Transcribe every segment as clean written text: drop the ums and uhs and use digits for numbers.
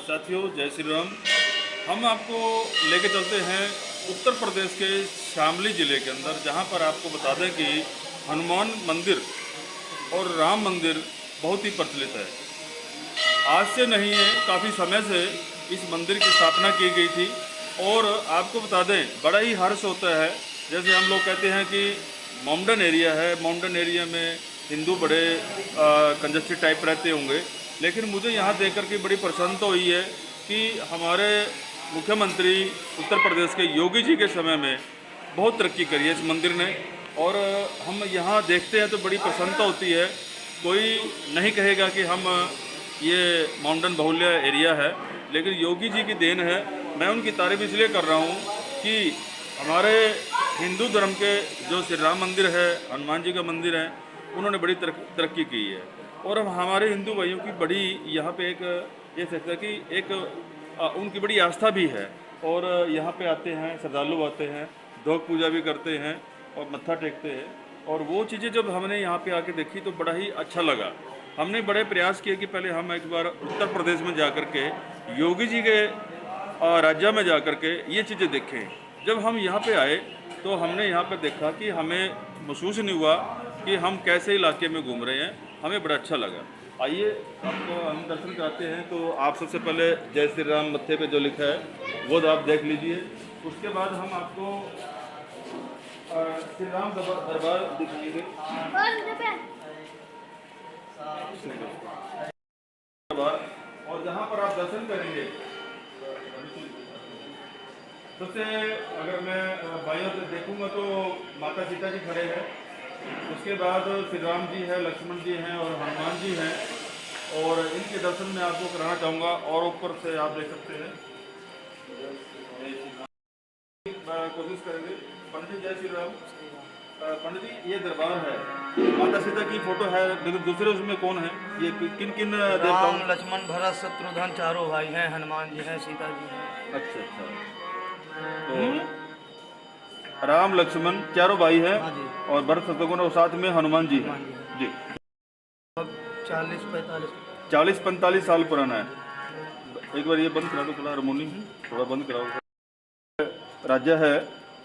साथियों, जय श्री राम। हम आपको लेके चलते हैं उत्तर प्रदेश के शामली ज़िले के अंदर, जहां पर आपको बता दें कि हनुमान मंदिर और राम मंदिर बहुत ही प्रचलित है। आज से नहीं है, काफ़ी समय से इस मंदिर की स्थापना की गई थी। और आपको बता दें, बड़ा ही हर्ष होता है। जैसे हम लोग कहते हैं कि माउंटेन एरिया है, माउंटेन एरिया में हिंदू बड़े कंजस्टेड टाइप रहते होंगे, लेकिन मुझे यहाँ देख कर के बड़ी प्रसन्नता हुई है कि हमारे मुख्यमंत्री उत्तर प्रदेश के योगी जी के समय में बहुत तरक्की करी है इस मंदिर ने। और हम यहाँ देखते हैं तो बड़ी प्रसन्नता होती है। कोई नहीं कहेगा कि हम ये माउंटेन बहुल्य एरिया है, लेकिन योगी जी की देन है। मैं उनकी तारीफ इसलिए कर रहा हूँ कि हमारे हिंदू धर्म के जो श्री राम मंदिर है, हनुमान जी का मंदिर है, उन्होंने बड़ी तरक्की की है। और अब हमारे हिंदू भाइयों की बड़ी यहाँ पे एक ये सकता है कि एक उनकी बड़ी आस्था भी है। और यहाँ पे आते हैं, श्रद्धालु आते हैं, दोग पूजा भी करते हैं और मत्था टेकते हैं। और वो चीज़ें जब हमने यहाँ पे आके देखी तो बड़ा ही अच्छा लगा। हमने बड़े प्रयास किए कि पहले हम एक बार उत्तर प्रदेश में जा कर के योगी जी के राज्य में जा कर के ये चीज़ें देखें। जब हम यहाँ पे आए तो हमने यहाँ पे देखा कि हमें महसूस नहीं हुआ कि हम कैसे इलाके में घूम रहे हैं। हमें बड़ा अच्छा लगा। आइए आपको हम दर्शन कराते हैं। तो आप सबसे पहले जय श्री राम मत्थे पे जो लिखा है वो आप देख लीजिए। उसके बाद हम आपको श्री राम दरबार दिखाएंगे। और जहाँ पर आप दर्शन करेंगे, सबसे अगर मैं बाइयों से देखूंगा तो माता सीता जी खड़े हैं, उसके बाद श्री राम जी है, लक्ष्मण जी हैं और हनुमान जी हैं। और इनके दर्शन मैं आपको कराना चाहूँगा। और ऊपर से आप देख सकते हैं, कोशिश करेंगे। पंडित जय श्री राम। पंडित जी, ये दरबार है, माता सीता की फोटो है, लेकिन दूसरे उसमें कौन है? ये किन किन देवताओं? राम लक्ष्मण भरत शत्रुघ्न चारों भाई हैं, हनुमान जी हैं, सीता जी हैं। अच्छा अच्छा। तो राम लक्ष्मण चारों भाई हैं और भरत शत्रुघ्न और साथ में हनुमान जी हैं जी। 40-45 साल पुराना है। एक बार ये बंद करा दो थोड़ा, हारमोनियम थोड़ा बंद कराओ। राज्य है।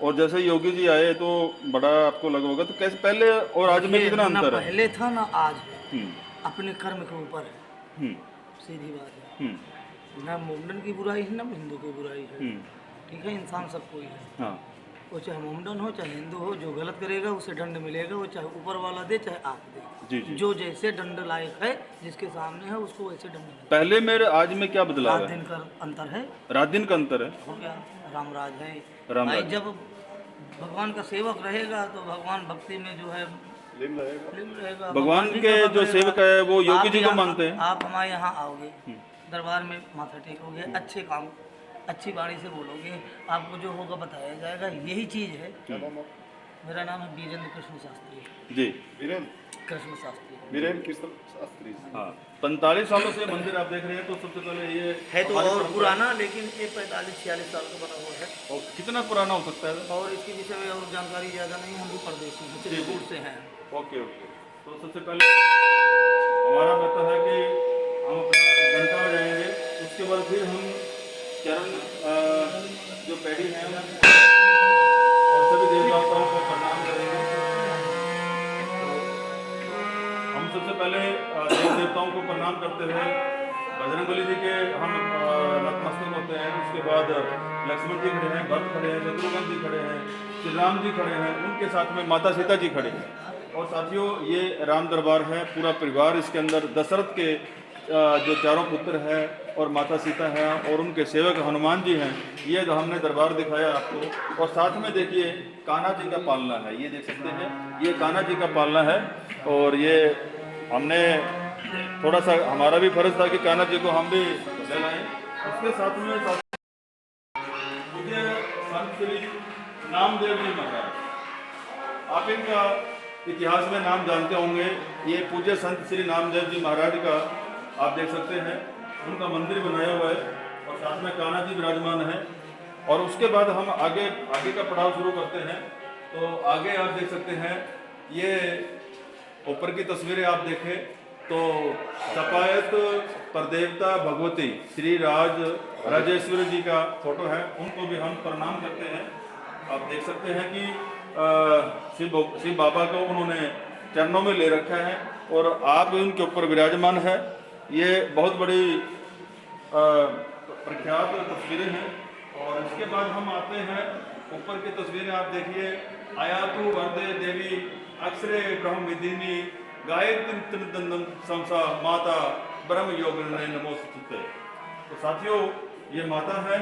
और जैसे योगी जी आए तो बड़ा आपको लगा होगा, तो कैसे पहले और आज में कितना अंतर है? पहले था ना आज है। अपने कर्म के ऊपर है, सीधी बात है। ना मुंडन की बुराई है, ना हिंदू की बुराई है। ठीक है, इंसान सबको ही है। हाँ। वो चाहे मुंडन हो चाहे हिंदू हो, जो गलत करेगा उसे दंड मिलेगा। वो चाहे ऊपर वाला दे चाहे आप दे। जी जी। जो जैसे दंड लायक है, जिसके सामने है उसको वैसे दंड मिलेगा। पहले मेरे आज में क्या बदलाव है? रात दिन का अंतर है। रात दिन का अंतर है। हो गया, रामराज है। रामराज। भाई जब भगवान का सेवक रहेगा तो भगवान भक्ति में जो है लीन रहेगा। भगवान के जो सेवक है वो योगी जी को मानते हैं। आप हमारे यहाँ आओगे, दरबार में माथा टेकोगे, अच्छे काम अच्छी बाणी से बोलोगे, आपको जो होगा बताया जाएगा। यही चीज़ है। मेरा नाम है वीरेंद्र कृष्ण शास्त्री जी। वीरेंद्र कृष्ण शास्त्री। वीरेंद्र कृष्ण शास्त्री। हाँ, 45 सालों से मंदिर आप देख रहे हैं। तो सबसे पहले ये है तो और पुराना, लेकिन ये 45-46 साल का बना हुआ है। और कितना पुराना हो सकता है? और इसके विषय में और जानकारी ज़्यादा नहीं, हम भी परदेशी हैं, चित्रकूट से हैं। Okay okay. तो सबसे पहले हमारा कहता है कि हम अपना घंटा बजाएंगे, उसके बाद फिर हम चरण जो पैडी हैं और सभी देवताओं को प्रणाम करेंगे। तो हम सबसे पहले देव देवताओं को प्रणाम करते हुए बजरंगबली जी के हम नतमस्तक होते हैं। उसके बाद लक्ष्मण जी खड़े हैं, भरत खड़े हैं, शत्रुघ्न जी खड़े हैं, श्री राम जी खड़े हैं, उनके साथ में माता सीता जी खड़े हैं। और साथियों, ये राम दरबार है, पूरा परिवार इसके अंदर, दशरथ के जो चारों पुत्र हैं और माता सीता हैं और उनके सेवक हनुमान जी हैं। ये जो हमने दरबार दिखाया आपको। और साथ में देखिए कान्हा जी का पालना है, ये देख सकते हैं, ये कान्हा जी का पालना है। और ये हमने थोड़ा सा, हमारा भी फर्ज था कि कान्हा जी को हम भी दिलाएं। उसके साथ में मुझे संत श्री नामदेव जी महाराज, आप इनका इतिहास में नाम जानते होंगे। ये पूज्य संत श्री नामदेव जी महाराज का आप देख सकते हैं, उनका मंदिर बनाया हुआ है और साथ में कान्हा जी विराजमान है। और उसके बाद हम आगे का पड़ाव शुरू करते हैं। तो आगे आप देख सकते हैं, ये ऊपर की तस्वीरें आप देखें तो सपायत परदेवता भगवती श्री राजेश्वरी जी का फोटो है, उनको भी हम प्रणाम करते हैं। आप देख सकते हैं कि शिव बाबा को उन्होंने चरणों में ले रखा है और आप उनके ऊपर विराजमान है। ये बहुत बड़ी प्रख्यात तस्वीरें हैं। और इसके बाद हम आते हैं ऊपर की तस्वीरें, आप देखिए, आयातु वरदे देवी अक्षरे ब्रह्म विदिनी गायत्री दंदम संसा माता ब्रह्म योग नमोस्तुते। तो साथियों, ये माता है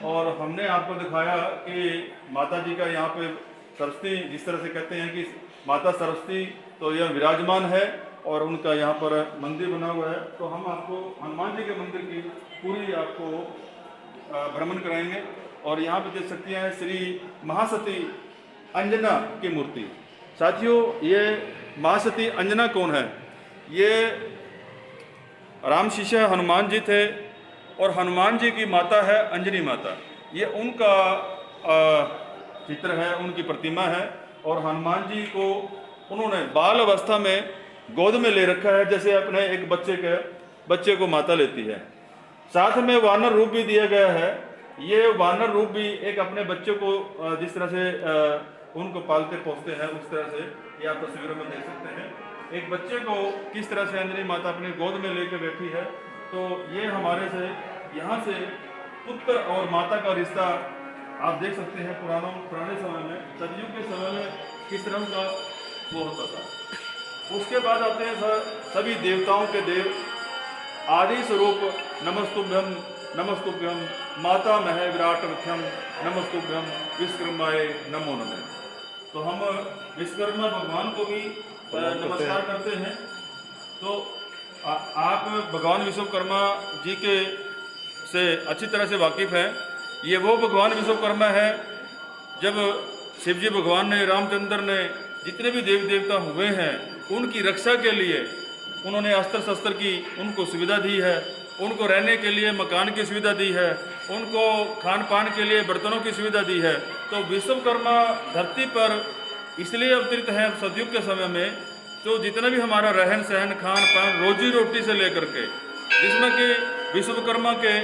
और हमने आपको दिखाया कि माता जी का यहाँ पे सरस्वती, जिस तरह से कहते हैं कि माता सरस्वती, तो यह विराजमान है और उनका यहाँ पर मंदिर बना हुआ है। तो हम आपको हनुमान जी के मंदिर की पूरी आपको भ्रमण कराएंगे। और यहाँ पे देख सकते हैं श्री महासती अंजना की मूर्ति। साथियों, ये महासती अंजना कौन है? ये राम शिष्य हनुमान जी थे और हनुमान जी की माता है अंजनी माता। ये उनका चित्र है, उनकी प्रतिमा है। और हनुमान जी को उन्होंने बाल अवस्था में गोद में ले रखा है, जैसे अपने एक बच्चे को माता लेती है। साथ में वानर रूप भी दिया गया है। ये वानर रूप भी एक अपने बच्चे को जिस तरह से उनको पालते पोसते हैं, उस तरह से ये आप तस्वीरों में देख सकते हैं। एक बच्चे को किस तरह से अंजनी माता अपनी गोद में लेकर बैठी है। तो ये हमारे से यहाँ से पुत्र और माता का रिश्ता आप देख सकते हैं। पुराने समय में, सदियों के समय में किस तरह का वो होता था। उसके बाद आते हैं सभी देवताओं के देव आदि स्वरूप नमस्तुभ्यम नमस्तुभ्यम माता मह विराट मुख्यम नमस्तुभ्यम विश्वकर्माय नमो नमः। तो हम विश्वकर्मा भगवान को भी नमस्कार करते हैं। तो आप भगवान विश्वकर्मा जी के से अच्छी तरह से वाकिफ़ हैं। ये वो भगवान विश्वकर्मा है जब शिवजी भगवान ने, रामचंद्र ने, जितने भी देवी देवता हुए हैं, उनकी रक्षा के लिए उन्होंने अस्त्र शस्त्र की उनको सुविधा दी है, उनको रहने के लिए मकान की सुविधा दी है, उनको खान पान के लिए बर्तनों की सुविधा दी है। तो विश्वकर्मा धरती पर इसलिए अवतरित हैं सतयुग के समय में, तो जितना भी हमारा रहन सहन, खान पान, रोजी रोटी से लेकर के, जिसमें कि विश्वकर्मा के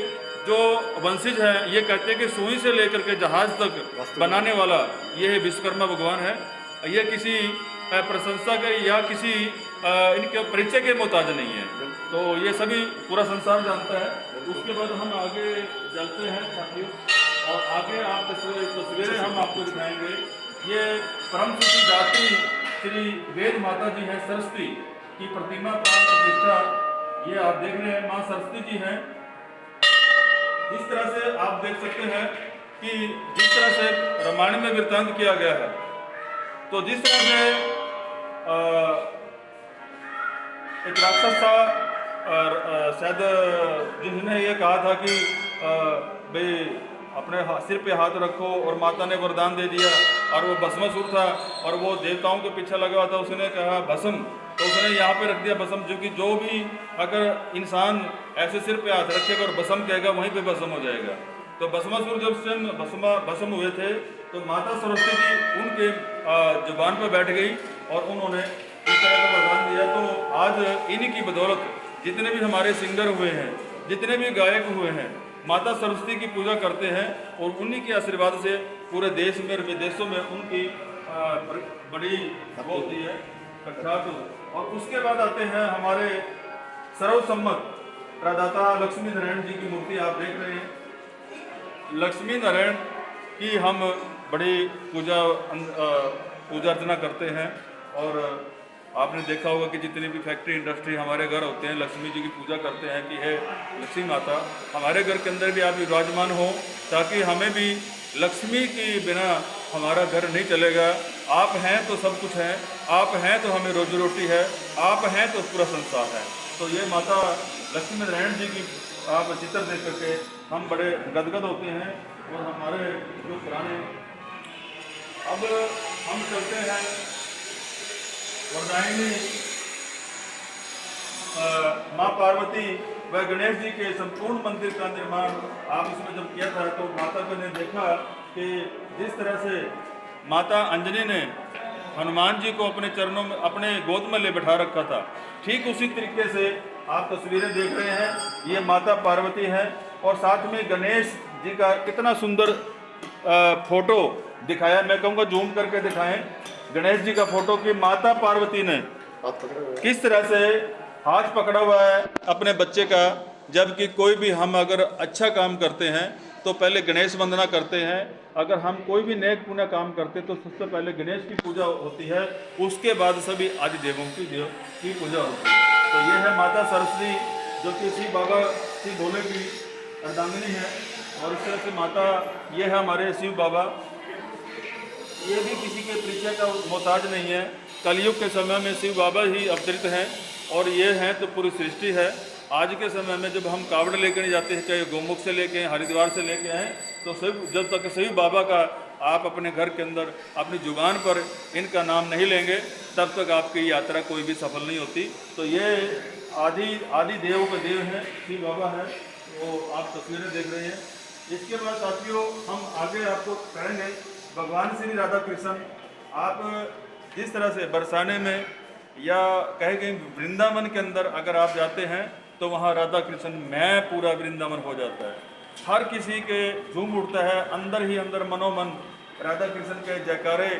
जो वंशज हैं, ये कहते हैं कि सुई से लेकर के जहाज तक बनाने वाला ये विश्वकर्मा भगवान है। ये किसी प्रशंसा के या किसी इनके परिचय के मोहताज नहीं है। तो ये सभी पूरा संसार जानता है। उसके बाद हम आगे चलते हैं साथियों, और आगे आप तस्वीरें हम आपको दिखाएंगे। ये परम सूची दात्री श्री वेद माता जी हैं, सरस्वती की प्रतिमा प्राण प्रतिष्ठा ये आप देख रहे हैं। माँ सरस्वती जी हैं। इस तरह से आप देख सकते हैं कि जिस तरह से रामायण में वृत्तांत किया गया है, तो जिस तरह से एक राक्षस था, शायद जिन्होंने ये कहा था कि भाई अपने सिर पे हाथ रखो, और माता ने वरदान दे दिया, और वो भस्मासुर था और वो देवताओं के पीछे लगा हुआ था। उसने कहा भस्म, तो उसने यहाँ पे रख दिया भस्म, जो कि जो भी अगर इंसान ऐसे सिर पे हाथ रखेगा और भस्म कहेगा, वहीं पे भस्म हो जाएगा। तो भस्मासुर जब से भस्म हुए थे, तो माता सरस्वती जी उनके जुबान पर बैठ गई और उन्होंने इस तरह का वरदान दिया। तो आज इन्हीं की बदौलत जितने भी हमारे सिंगर हुए हैं, जितने भी गायक हुए हैं, माता सरस्वती की पूजा करते हैं, और उन्हीं के आशीर्वाद से पूरे देश में और विदेशों में उनकी बड़ी वो होती है, प्रख्यात। और उसके बाद आते हैं हमारे सर्वसम्मत प्रदाता लक्ष्मी नारायण जी की मूर्ति आप देख रहे हैं। लक्ष्मी नारायण की हम बड़ी पूजा अर्चना करते हैं। और आपने देखा होगा कि जितनी भी फैक्ट्री इंडस्ट्री हमारे घर होते हैं, लक्ष्मी जी की पूजा करते हैं कि हे लक्ष्मी माता हमारे घर के अंदर भी आप विराजमान हो, ताकि हमें भी लक्ष्मी के बिना हमारा घर नहीं चलेगा। आप हैं तो सब कुछ है, आप हैं तो हमें रोजी रोटी है, आप हैं तो पूरा संसार है। तो ये माता लक्ष्मी नारायण जी की आप चित्र देख करके हम बड़े गदगद होते हैं। और हमारे जो पुराने, अब हम चलते हैं वरदायिनी माँ पार्वती व गणेश जी के संपूर्ण मंदिर का निर्माण आप इसमें जब किया था, तो माता को ने देखा कि जिस तरह से माता अंजनी ने हनुमान जी को अपने चरणों में, अपने गोद में ले बैठा रखा था, ठीक उसी तरीके से आप तस्वीरें देख रहे हैं, ये माता पार्वती है और साथ में गणेश जी का कितना सुंदर फोटो दिखाया। मैं कहूँगा जूम करके दिखाएं गणेश जी का फोटो कि माता पार्वती ने किस तरह से हाथ पकड़ा हुआ है अपने बच्चे का। जबकि कोई भी हम अगर अच्छा काम करते हैं तो पहले गणेश वंदना करते हैं। अगर हम कोई भी नेक पुण्य काम करते तो सबसे पहले गणेश की पूजा होती है, उसके बाद सभी आदि देवों की पूजा होती है। तो ये है माता सरस्वती जो कि शिव बाबा शिव भोले की अर्धांगिनी है। और इस तरह से माता ये है हमारे शिव बाबा, ये भी किसी के परिचय का मोहताज नहीं है। कलयुग के समय में शिव बाबा ही अवतरित हैं और ये हैं तो पूरी सृष्टि है। आज के समय में जब हम कावड़ लेकर नहीं जाते हैं, चाहे गोमुख से लेके हरिद्वार से लेके आए, तो जब तक शिव बाबा का आप अपने घर के अंदर अपनी जुबान पर इनका नाम नहीं लेंगे तब तक आपकी यात्रा कोई भी सफल नहीं होती। तो ये आदि देव के देव हैं, शिव बाबा है, वो आप तस्वीरें देख रहे हैं। इसके बाद साथियों हम आगे आपको कहेंगे भगवान श्री राधा कृष्ण। आप जिस तरह से बरसाने में या कहेंगे वृंदावन के अंदर अगर आप जाते हैं तो वहाँ राधा कृष्ण मैं पूरा वृंदावन हो जाता है। हर किसी के झूम उठता है, अंदर ही अंदर मनोमन राधा कृष्ण के जयकारे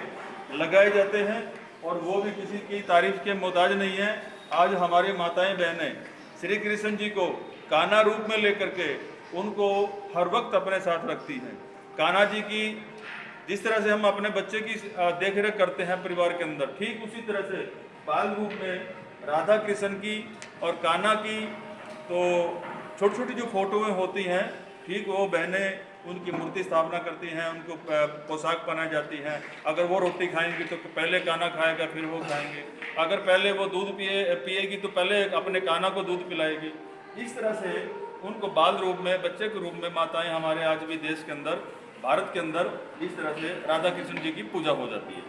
लगाए जाते हैं और वो भी किसी की तारीफ के मोहताज नहीं है। आज हमारी माताएं बहनें श्री कृष्ण जी को कान्हा रूप में लेकर के उनको हर वक्त अपने साथ रखती हैं। कान्हा जी की जिस तरह से हम अपने बच्चे की देख रेख करते हैं परिवार के अंदर, ठीक उसी तरह से बाल रूप में राधा कृष्ण की और कान्हा की तो छोटी छोटी जो फोटोएं होती हैं, ठीक वो बहनें उनकी मूर्ति स्थापना करती हैं, उनको पोशाक पहनाई जाती हैं। अगर वो रोटी खाएंगी तो पहले कान्हा खाएगा फिर वो खाएंगे। अगर पहले वो दूध पिएगी तो पहले अपने कान्हा को दूध पिलाएगी। इस तरह से उनको बाल रूप में बच्चे के रूप में माताएं हमारे आज भी देश के अंदर भारत के अंदर इस तरह से राधा कृष्ण जी की पूजा हो जाती है।